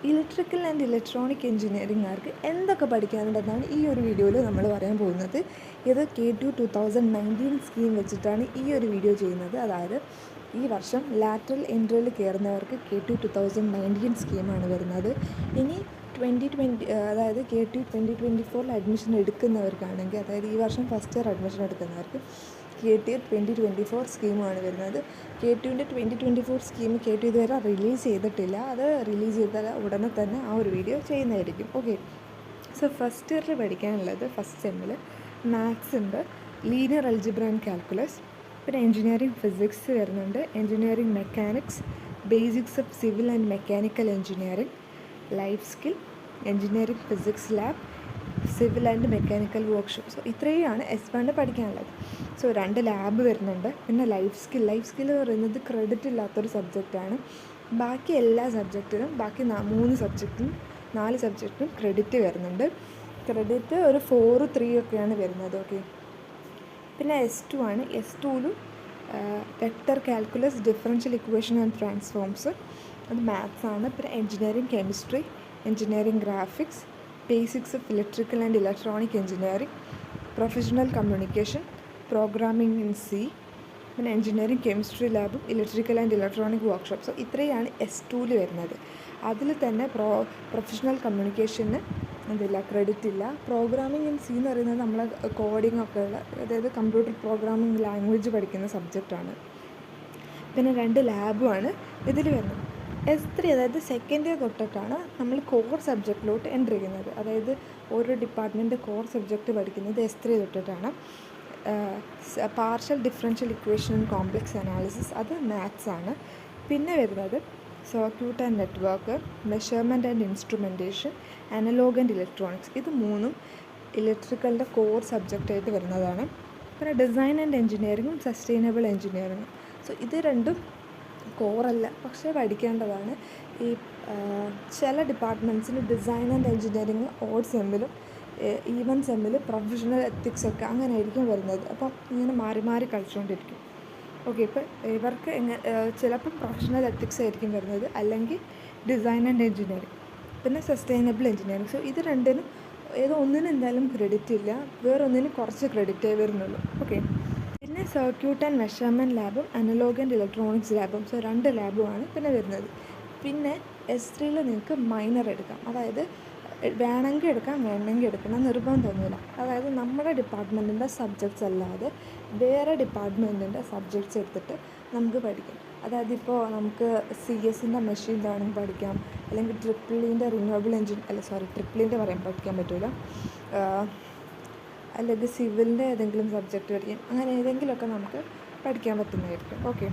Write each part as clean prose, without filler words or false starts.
Electrical and electronic എഞ്ചിനീയറിംഗുകാർക്ക് എന്തൊക്കെ പഠിക്കാനുണ്ടെന്നാണ് ഈ ഒരു വീഡിയോയിൽ നമ്മൾ പറയാൻ പോകുന്നത്. ഇത് K2 2019 സ്കീം വെച്ചിട്ടാണ് ഈ ഒരു വീഡിയോ ചെയ്യുന്നത്. അതായത് ഈ വർഷം ലാറ്ററൽ എൻട്രിയിൽ കയറുന്നവർക്ക് K2 2019 സ്കീമാണ് വരുന്നത്. ഇനി 2020 അതായത് K2 2024 അഡ്മിഷൻ എടുക്കുന്നവർക്കാണെങ്കിൽ, അതായത് ഈ വർഷം ഫസ്റ്റ് ഇയർ അഡ്മിഷൻ എടുക്കുന്നവർക്ക് K2 2024 സ്കീമാണ് വരുന്നത്. K2ൻ്റെ 2024 സ്കീം K2 ഇതുവരെ റിലീസ് ചെയ്തിട്ടില്ല. അത് റിലീസ് ചെയ്താൽ ഉടനെ തന്നെ ആ ഒരു വീഡിയോ ചെയ്യുന്നതായിരിക്കും. ഓക്കെ, സോ ഫസ്റ്റ് ഇയറിൽ പഠിക്കാനുള്ളത് ഫസ്റ്റ് സെമ്മിൽ മാത്സ് ഉണ്ട്, ലീനിയർ അൽജിബ്ര ആൻഡ് കാൽക്കുലസ്, പിന്നെ എഞ്ചിനീയറിംഗ് ഫിസിക്സ് വരുന്നുണ്ട്, engineering mechanics, basics of civil and mechanical engineering, life skill, engineering physics lab, civil and mechanical workshop. So ഇത്രയുമാണ് S1 പഠിക്കാനുള്ളത്. So 2 lab വരുന്നുണ്ട്. പിന്നെ life skill എന്ന് പറയുന്നത് credit ഇല്ലാത്തൊരു സബ്ജക്റ്റാണ്. ബാക്കി എല്ലാ സബ്ജക്റ്റിനും, ബാക്കി 4 സബ്ജക്റ്റിനും ക്രെഡിറ്റ് വരുന്നുണ്ട്. ക്രെഡിറ്റ് ഒരു 4, 3 ഒക്കെയാണ് വരുന്നത്. ഓക്കെ, പിന്നെ S2 ആണ്. S2ലും vector calculus, differential equation and transforms, അത് മാത്സ് ആണ്. പിന്നെ engineering chemistry, engineering graphics, basics of electrical and electronic engineering, professional communication, programming in C, പിന്നെ എഞ്ചിനീയറിംഗ് കെമിസ്ട്രി ലാബും electrical and electronic workshop. So ഇത്രയാണ് S2ൽ വരുന്നത്. അതിൽ തന്നെ പ്രൊഫഷണൽ കമ്മ്യൂണിക്കേഷന് എന്തില്ല, ക്രെഡിറ്റ് ഇല്ല. പ്രോഗ്രാമിംഗ് ഇൻ C എന്ന് പറയുന്നത് നമ്മളെ കോഡിംഗ് ഒക്കെ ഉള്ള, അതായത് കമ്പ്യൂട്ടർ പ്രോഗ്രാമിംഗ് ലാംഗ്വേജ് പഠിക്കുന്ന സബ്ജക്റ്റാണ്. പിന്നെ 2 ലാബുമാണ് ഇതിൽ വരുന്നത്. S3 അതായത് സെക്കൻഡ് ഇയർ തൊട്ടിട്ടാണ് നമ്മൾ കോർ സബ്ജക്റ്റിലോട്ട് എൻ്റർ ചെയ്യുന്നത്. അതായത് ഓരോ ഡിപ്പാർട്ട്മെൻറ്റ് കോർ സബ്ജക്റ്റ് പഠിക്കുന്നത് S3 തൊട്ടിട്ടാണ്. Partial differential equation and complex analysis, അത് മാത്സ് ആണ്. പിന്നെ വരുന്നത് circuit and network, measurement and instrumentation, analog and electronics, ഇത് 3ഉം ഇലക്ട്രിക്കലിൻ്റെ കോർ സബ്ജക്റ്റായിട്ട് വരുന്നതാണ്. പിന്നെ ഡിസൈൻ ആൻഡ് എഞ്ചിനീയറിങ്ങും സസ്റ്റൈനബിൾ എഞ്ചിനീയറിങ്ങും. സോ ഇത് 2ഉം കോറല്ല, പക്ഷേ പഠിക്കേണ്ടതാണ്. ഈ ചില ഡിപ്പാർട്ട്മെൻറ്റ്സിന് ഡിസൈൻ ആൻഡ് എഞ്ചിനീയറിങ് ഓഡ് സെമ്മിലും ഈവൻ സെമ്മിൽ പ്രൊഫഷണൽ എത്തിക്സ് ഒക്കെ അങ്ങനെ ആയിരിക്കും വരുന്നത്. അപ്പം ഇങ്ങനെ മാറി മാറി കളിച്ചുകൊണ്ടിരിക്കും. ഓക്കെ, ഇപ്പോൾ ഇവർക്ക് ചിലപ്പം പ്രൊഫഷണൽ എത്തിക്സ് ആയിരിക്കും വരുന്നത്, അല്ലെങ്കിൽ ഡിസൈൻ ആൻഡ് എഞ്ചിനീയറിങ്, പിന്നെ സസ്റ്റൈനബിൾ എഞ്ചിനീയറിങ്. സോ ഇത് 2നും ഏതോ ഒന്നിനും എന്തായാലും ക്രെഡിറ്റ് ഇല്ല, വേറൊന്നിന് കുറച്ച് ക്രെഡിറ്റേ വരുന്നുള്ളൂ. ഓക്കെ, പിന്നെ സർക്യൂട്ട് ആൻഡ് മെഷർമെൻറ്റ് ലാബും അനലോഗ് ആൻഡ് ഇലക്ട്രോണിക്സ് ലാബും. സോ 2 ലാബുമാണ് പിന്നെ വരുന്നത്. പിന്നെ S3ൽ നിങ്ങൾക്ക് മൈനർ എടുക്കാം, അതായത് വേണമെങ്കിൽ എടുക്കാം, വേണമെങ്കിൽ എടുക്കണം, നിർബന്ധമൊന്നുമില്ല. അതായത് നമ്മുടെ ഡിപ്പാർട്ട്മെൻറ്റിൻ്റെ സബ്ജക്ട്സ് അല്ലാതെ വേറെ ഡിപ്പാർട്ട്മെൻറ്റിൻ്റെ സബ്ജക്ട്സ് എടുത്തിട്ട് നമുക്ക് പഠിക്കാം. അതായത് ഇപ്പോൾ നമുക്ക് CS-ൻ്റെ മെഷീൻ ലേണിംഗ് പഠിക്കാം, അല്ലെങ്കിൽ ട്രിപ്പിളിൻ്റെ റിന്യൂവബിൾ എഞ്ചിൻ ട്രിപ്പിളിൻ്റെ പഠിക്കാൻ പറ്റില്ല, അല്ലെങ്കിൽ സിവിലിൻ്റെ ഏതെങ്കിലും സബ്ജക്റ്റ് പഠിക്കാം. അങ്ങനെ ഏതെങ്കിലുമൊക്കെ നമുക്ക് പഠിക്കാൻ പറ്റുന്നതായിരിക്കും. ഓക്കെ,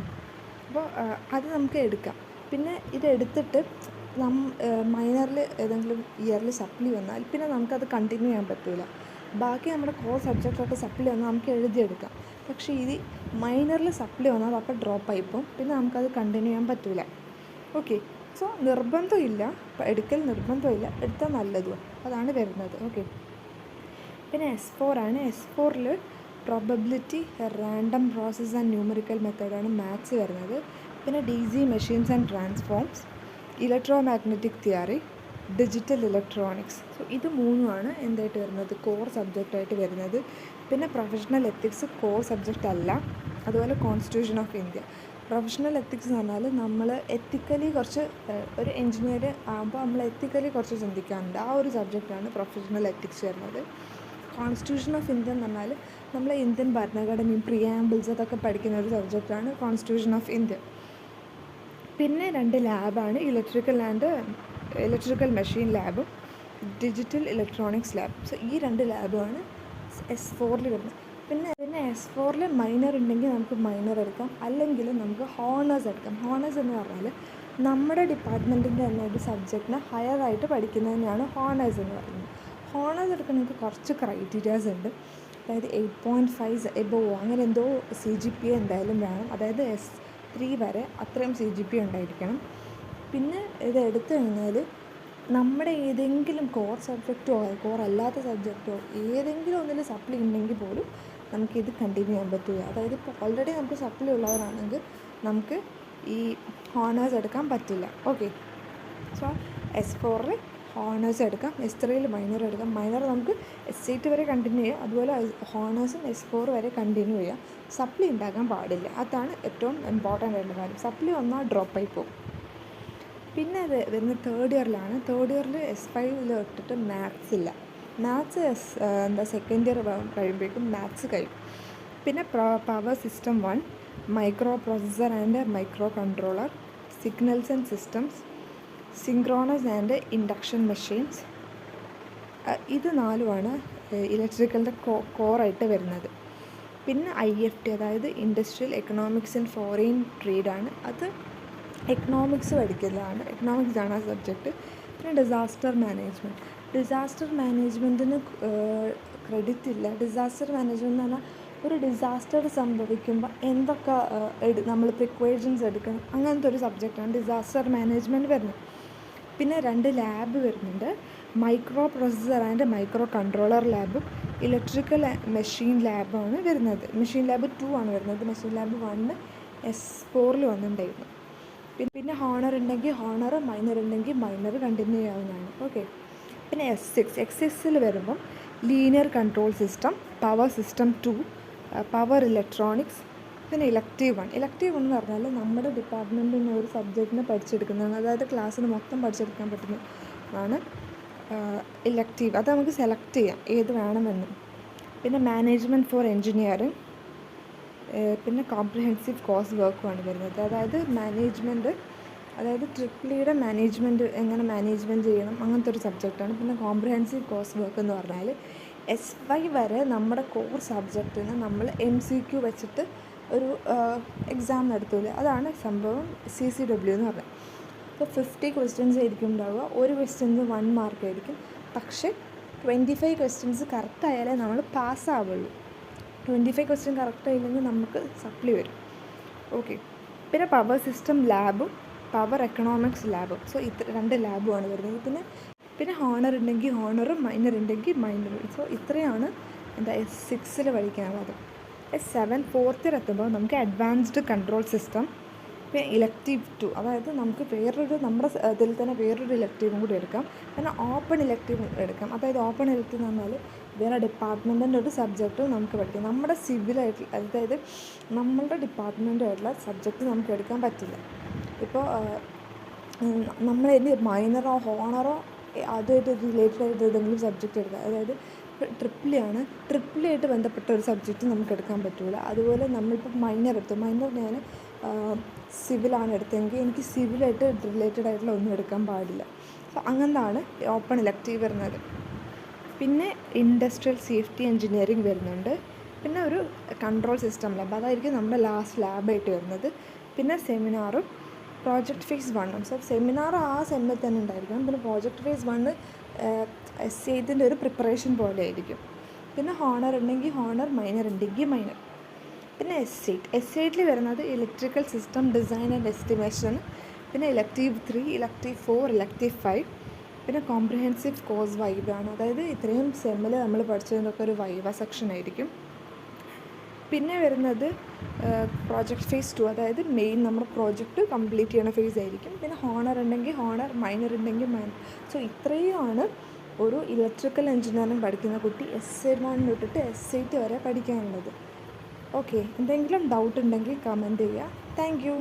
അപ്പോൾ അത് നമുക്ക് എടുക്കാം. പിന്നെ ഇതെടുത്തിട്ട് മൈനറിൽ ഏതെങ്കിലും ഇയറിൽ സപ്ലി വന്നാൽ പിന്നെ നമുക്കത് കണ്ടിന്യൂ ചെയ്യാൻ പറ്റില്ല. ബാക്കി നമ്മുടെ കോർ സബ്ജക്റ്റൊക്കെ സപ്ലി വന്നാൽ നമുക്ക് എഴുതിയെടുക്കാം. പക്ഷേ ഇത് മൈനറിൽ സപ്ലി വന്നാൽ അപ്പോൾ ഡ്രോപ്പായി പോകും, പിന്നെ നമുക്കത് കണ്ടിന്യൂ ചെയ്യാൻ പറ്റില്ല. ഓക്കെ, സോ നിർബന്ധമില്ല, എടുക്കൽ നിർബന്ധമില്ല, എടുത്താൽ നല്ലതും അതാണ് വരുന്നത്. ഓക്കെ, പിന്നെ S4 ആണ്. S4ൽ probability, random process and numerical മെത്തേഡാണ് മാത്സ് വരുന്നത്. പിന്നെ DC machines and transforms, electro magnetic theory, digital electronics. So ഇത് 3ഉമാണ് എന്തായിട്ട് വരുന്നത്, കോർ സബ്ജക്റ്റായിട്ട് വരുന്നത്. പിന്നെ പ്രൊഫഷണൽ എത്തിക്സ് കോർ സബ്ജക്റ്റ് അല്ല. അതുപോലെ constitution of India. Professional ethics എന്ന് പറഞ്ഞാൽ നമ്മൾ എത്തിക്കലി കുറച്ച്, ഒരു എഞ്ചിനീയർ ആകുമ്പോൾ നമ്മൾ എത്തിക്കലി കുറച്ച് ചിന്തിക്കാറുണ്ട്. ആ ഒരു സബ്ജക്റ്റാണ് പ്രൊഫഷണൽ എത്തിക്സ് വരുന്നത്. കോൺസ്റ്റിറ്റ്യൂഷൻ ഓഫ് ഇന്ത്യ എന്ന് പറഞ്ഞാൽ നമ്മളെ ഇന്ത്യൻ ഭരണഘടനയും പ്രിയാമ്പിൾസ് അതൊക്കെ പഠിക്കുന്ന ഒരു സബ്ജക്റ്റാണ് കോൺസ്റ്റിറ്റ്യൂഷൻ ഓഫ് ഇന്ത്യ. പിന്നെ 2 ലാബാണ്, ഇലക്ട്രിക്കൽ മെഷീൻ ലാബും ഡിജിറ്റൽ ഇലക്ട്രോണിക്സ് ലാബ്. സോ ഈ 2 ലാബുമാണ് S4ൽ വരുന്നത്. പിന്നെ S4ൽ മൈനർ ഉണ്ടെങ്കിൽ നമുക്ക് മൈനർ എടുക്കാം, അല്ലെങ്കിൽ നമുക്ക് ഹോണേഴ്സ് എടുക്കാം. ഹോണേഴ്സ് എന്ന് പറഞ്ഞാൽ നമ്മുടെ ഡിപ്പാർട്ട്മെൻറ്റിൻ്റെ തന്നെ ഒരു സബ്ജക്റ്റിനെ ഹയറായിട്ട് പഠിക്കുന്നതിനാണ് ഹോണേഴ്സ് എന്ന് പറയുന്നത്. ഹോണേഴ്സ് എടുക്കണമെങ്കിൽ കുറച്ച് ക്രൈറ്റീരിയാസ് ഉണ്ട്. അതായത് 8.5 എബോവ് അങ്ങനെ എന്തോ CGPA എന്തായാലും വേണം. അതായത് S3 വരെ അത്രയും CGPA ഉണ്ടായിരിക്കണം. പിന്നെ ഇത് എടുത്തു കഴിഞ്ഞാൽ നമ്മുടെ ഏതെങ്കിലും കോർ സബ്ജക്റ്റോ കോർ അല്ലാത്ത സബ്ജക്റ്റോ ഏതെങ്കിലും ഒന്നിൽ സപ്ലി ഉണ്ടെങ്കിൽ പോലും നമുക്കിത് കണ്ടിന്യൂ ചെയ്യാൻ പറ്റില്ല. അതായത് ഇപ്പോൾ ഓൾറെഡി നമുക്ക് സപ്ലി ഉള്ളവരാണെങ്കിൽ നമുക്ക് ഈ ഹോണേഴ്സ് എടുക്കാൻ പറ്റില്ല. ഓക്കെ, സോ S4 ഹോണേഴ്സ് എടുക്കാം, S3 മൈനർ എടുക്കാം. മൈനർ നമുക്ക് S8 വരെ കണ്ടിന്യൂ ചെയ്യാം, അതുപോലെ ഹോണേഴ്സും S4 വരെ കണ്ടിന്യൂ ചെയ്യാം. സപ്ലി ഉണ്ടാക്കാൻ പാടില്ല, അതാണ് ഏറ്റവും ഇമ്പോർട്ടൻ്റ് ആയിട്ടുള്ള കാര്യം. സപ്ലി വന്നാൽ ഡ്രോപ്പായി പോകും. പിന്നെ അത് വരുന്നത് തേർഡ് ഇയറിലാണ്. തേർഡ് ഇയറിൽ S5 ഇട്ടിട്ട് മാത്സ് ഇല്ല. മാത്സ് സെക്കൻഡ് ഇയർ കഴിയുമ്പോഴേക്കും മാത്സ് കഴിയും. പിന്നെ power system 1, micro processor and micro controller, signals and systems, synchronous and induction machines. ഇത് 4 ഇലക്ട്രിക്കലിൻ്റെ കോറായിട്ട് വരുന്നത്. പിന്നെ IFT, അതായത് ഇൻഡസ്ട്രിയൽ എക്കണോമിക്സ് ആൻഡ് ഫോറിൻ ട്രേഡാണ്. അത് എക്കണോമിക്സ് പഠിക്കുന്നതാണ്, എക്കണോമിക്സാണ് ആ സബ്ജക്റ്റ്. പിന്നെ ഡിസാസ്റ്റർ മാനേജ്മെൻറ്റിന് ക്രെഡിറ്റ് ഇല്ല. ഡിസാസ്റ്റർ മാനേജ്മെൻറ്റ് എന്ന് പറഞ്ഞാൽ ഒരു ഡിസാസ്റ്റർ സംഭവിക്കുമ്പോൾ എന്തൊക്കെ നമ്മൾ പ്രിക്കോഷൻസ് എടുക്കണം, അങ്ങനത്തെ ഒരു സബ്ജക്റ്റാണ് ഡിസാസ്റ്റർ മാനേജ്മെൻറ്റ് വരുന്നത്. പിന്നെ 2 ലാബ് വരുന്നുണ്ട്, micro processor and micro controller ലാബും ഇലക്ട്രിക്കൽ മെഷീൻ ലാബാണ് വരുന്നത്. മെഷീൻ ലാബ് 2 ആണ് വരുന്നത്. മെഷീൻ ലാബ് 1 S4 വന്നിട്ടുണ്ടായിരുന്നു. പിന്നെ ഹോണർ ഉണ്ടെങ്കിൽ ഹോണർ, മൈനർ ഉണ്ടെങ്കിൽ മൈനർ കണ്ടിന്യൂ ചെയ്യാവുന്നതാണ്. ഓക്കെ. പിന്നെ S6 വരുമ്പം linear control system, power system 2, power electronics. പിന്നെ ഇലക്റ്റീവ് 1 എന്ന് പറഞ്ഞാൽ നമ്മുടെ ഡിപ്പാർട്ട്മെൻറ്റിൽ നിന്ന് ഒരു സബ്ജക്റ്റിനെ പഠിച്ചെടുക്കുന്നതാണ്, അതായത് ക്ലാസ്സിന് മൊത്തം പഠിച്ചെടുക്കാൻ പറ്റുന്നതാണ് ഇലക്റ്റീവ്. അത് നമുക്ക് സെലക്ട് ചെയ്യാം ഏത് വേണമെന്ന്. പിന്നെ മാനേജ്മെൻറ്റ് ഫോർ എൻജിനീയറിങ്, പിന്നെ കോംപ്രിഹെൻസീവ് കോഴ്സ് വർക്കുമാണ് വരുന്നത്. അതായത് മാനേജ്മെൻറ്റ്, അതായത് ട്രിപ്പിളിയുടെ മാനേജ്മെൻറ്റ് എങ്ങനെ മാനേജ്മെൻറ്റ് ചെയ്യണം, അങ്ങനത്തെ ഒരു സബ്ജക്റ്റാണ്. പിന്നെ കോംപ്രിഹെൻസീവ് കോഴ്സ് വർക്ക് എന്ന് പറഞ്ഞാൽ S5 വരെ നമ്മുടെ കോർ സബ്ജക്റ്റിന് നമ്മൾ MCQ വെച്ചിട്ട് ഒരു എക്സാം നടത്തൂലേ, അതാണ് സംഭവം CCW എന്ന് പറഞ്ഞത്. ഇപ്പോൾ 50 ക്വസ്റ്റ്യൻസ് ആയിരിക്കും ഉണ്ടാവുക. ഒരു ക്വസ്റ്റ്യൻസ് 1 മാർക്കായിരിക്കും. പക്ഷേ 25 ക്വസ്റ്റ്യൻസ് കറക്റ്റ് ആയാലേ നമ്മൾ പാസ്സാവുള്ളൂ. 25 ക്വസ്റ്റ്യൻ കറക്റ്റ് ആയില്ലെങ്കിൽ നമുക്ക് സപ്ലി വരും. ഓക്കെ. പിന്നെ പവർ സിസ്റ്റം ലാബും പവർ എക്കണോമിക്സ് ലാബും. സോ 2 ലാബുമാണ് വരുന്നത്. പിന്നെ ഹോണർ ഉണ്ടെങ്കിൽ ഹോണറും, മൈനർ ഉണ്ടെങ്കിൽ മൈനറും. സോ ഇത്രയാണ് S6 പഠിക്കാനുള്ളത്. S7 4th ഇയർ എത്തുമ്പോൾ നമുക്ക് അഡ്വാൻസ്ഡ് കൺട്രോൾ സിസ്റ്റം, പിന്നെ ഇലക്റ്റീവ് 2, അതായത് നമുക്ക് നമ്മുടെ ഇതിൽ തന്നെ വേറൊരു ഇലക്റ്റീവും കൂടി എടുക്കാം. പിന്നെ ഓപ്പൺ ഇലക്റ്റീവ് എടുക്കാം. അതായത് ഓപ്പൺ ഇലക്റ്റീവ് എന്ന് പറഞ്ഞാൽ വേറെ ഡിപ്പാർട്ട്മെൻറ്റിൻ്റെ ഒരു സബ്ജക്റ്റ് നമുക്ക് പഠിക്കാം. നമ്മുടെ സിവിലായിട്ട്, അതായത് നമ്മളുടെ ഡിപ്പാർട്ട്മെൻറ്റായിട്ടുള്ള സബ്ജക്റ്റ് നമുക്ക് എടുക്കാൻ പറ്റില്ല. ഇപ്പോൾ നമ്മൾ മൈനറോ ഹോണറോ അതുമായിട്ട് റിലേറ്റഡ് ആയിട്ട് ഏതെങ്കിലും സബ്ജക്റ്റ് എടുക്കുക. അതായത് ട്രിപ്പിളി ആയിട്ട് ബന്ധപ്പെട്ട ഒരു സബ്ജക്റ്റ് നമുക്ക് എടുക്കാൻ പറ്റില്ല. അതുപോലെ നമ്മളിപ്പോൾ മൈനർ ഞാൻ സിവിലാണ് എടുത്തതെങ്കിൽ എനിക്ക് സിവിലായിട്ട് റിലേറ്റഡ് ആയിട്ടുള്ള ഒന്നും എടുക്കാൻ പാടില്ല. സോ അങ്ങനെയാണ് ഓപ്പൺ ഇലക്റ്റീവ് വരുന്നത്. പിന്നെ ഇൻഡസ്ട്രിയൽ സേഫ്റ്റി എൻജിനീയറിംഗ് വരുന്നുണ്ട്. പിന്നെ ഒരു കൺട്രോൾ സിസ്റ്റം ലാബ്, അതായിരിക്കും നമ്മുടെ ലാസ്റ്റ് ലാബായിട്ട് വരുന്നത്. പിന്നെ സെമിനാറും പ്രോജക്റ്റ് ഫേസ് 1. സോ സെമിനാർ ആ സെമ്മിൽ തന്നെ ഉണ്ടായിരിക്കണം. പിന്നെ പ്രോജക്റ്റ് ഫേസ് 1 S8ൻ്റെ ഒരു പ്രിപ്പറേഷൻ പോലെ ആയിരിക്കും. പിന്നെ ഹോണർ ഉണ്ടെങ്കിൽ ഹോണർ, മൈനർ ഉണ്ടെങ്കിൽ മൈനർ. പിന്നെ S8 വരുന്നത് electrical system design and estimation. പിന്നെ ഇലക്റ്റീവ് 3, ഇലക്റ്റീവ് 4, ഇലക്റ്റീവ് 5. പിന്നെ കോംപ്രിഹെൻസീവ് കോഴ്സ് വൈവാണ്. അതായത് ഇത്രയും സെമ്മിൽ നമ്മൾ പഠിച്ചതിൻ്റെയൊക്കെ ഒരു വൈവ സെക്ഷൻ ആയിരിക്കും. പിന്നെ വരുന്നത് പ്രോജക്റ്റ് ഫേസ് 2, അതായത് മെയിൻ നമ്മുടെ പ്രോജക്റ്റ് കംപ്ലീറ്റ് ചെയ്യുന്ന ഫേസ് ആയിരിക്കും. പിന്നെ ഹോണർ ഉണ്ടെങ്കിൽ ഹോണർ, മൈനർ ഉണ്ടെങ്കിൽ മൈനർ. സോ ഇത്രയുമാണ് ഒരു ഇലക്ട്രിക്കൽ എഞ്ചിനീയറിംഗ് പഠിക്കുന്ന കുട്ടി S1 തൊട്ടിട്ട് S8 വരെ പഠിക്കാനുള്ളത്. ഓക്കെ. എന്തെങ്കിലും ഡൗട്ട് ഉണ്ടെങ്കിൽ കമൻറ്റ് ചെയ്യുക. Thank you.